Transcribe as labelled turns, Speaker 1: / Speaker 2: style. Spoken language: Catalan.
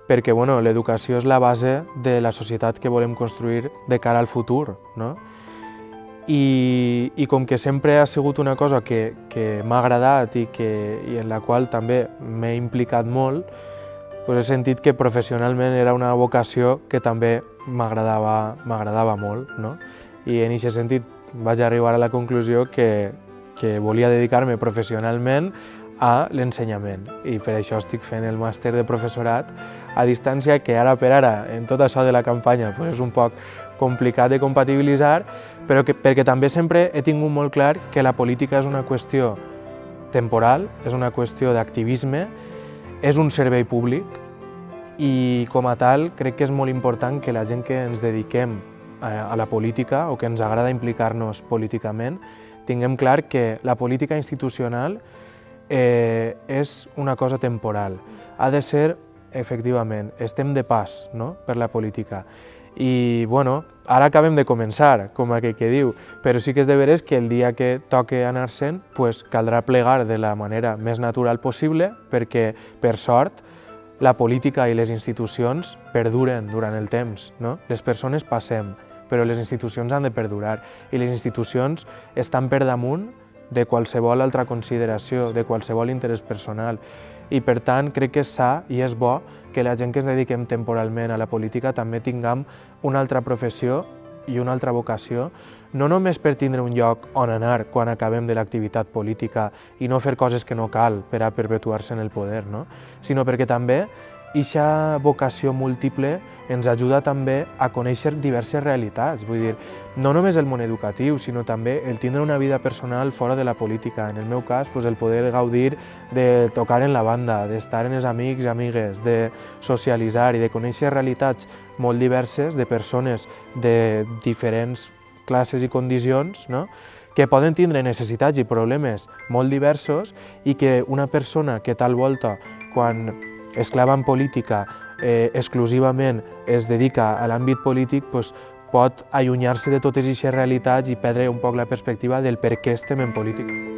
Speaker 1: perquè l'educació és la base de la societat que volem construir de cara al futur, no? I com que sempre ha sigut una cosa que m'ha agradat i en la qual també m'he implicat molt, he sentit que professionalment era una vocació que també m'agradava molt, no? I en aquest sentit vaig arribar a la conclusió que volia dedicar-me professionalment a l'ensenyament i per això estic fent el màster de professorat a distància, que ara per ara, en tot això de la campanya, és un poc complicat de compatibilitzar, però perquè també sempre he tingut molt clar que la política és una qüestió temporal, és una qüestió d'activisme, és un servei públic i com a tal crec que és molt important que la gent que ens dediquem a la política o que ens agrada implicar-nos políticament tinguem clar que la política institucional és una cosa temporal. Ha de ser, efectivament, estem de pas, no?, per la política. I, ara acabem de començar, com aquell que diu, però sí que és de veres que el dia que toque anar-se'n, caldrà plegar de la manera més natural possible, perquè, per sort, la política i les institucions perduren durant el temps, no? Les persones passem, però les institucions han de perdurar, i les institucions estan per damunt de qualsevol altra consideració, de qualsevol interès personal. I per tant crec que és sa i és bo que la gent que ens dediquem temporalment a la política també tinguem una altra professió i una altra vocació, no només per tindre un lloc on anar quan acabem de l'activitat política i no fer coses que no cal per a perpetuar-se en el poder, no?, sinó perquè també aquesta vocació múltiple ens ajuda també a conèixer diverses realitats, vull dir, no només el món educatiu, sinó també el tindre una vida personal fora de la política. En el meu cas, el poder gaudir de tocar en la banda, d'estar amb els amics i amigues, de socialitzar i de conèixer realitats molt diverses de persones de diferents classes i condicions, no?, que poden tindre necessitats i problemes molt diversos i que una persona que tal volta, quan es clava en política, exclusivament es dedica a l'àmbit polític, pot allunyar-se de totes aquestes realitats i perdre un poc la perspectiva del per què estem en política.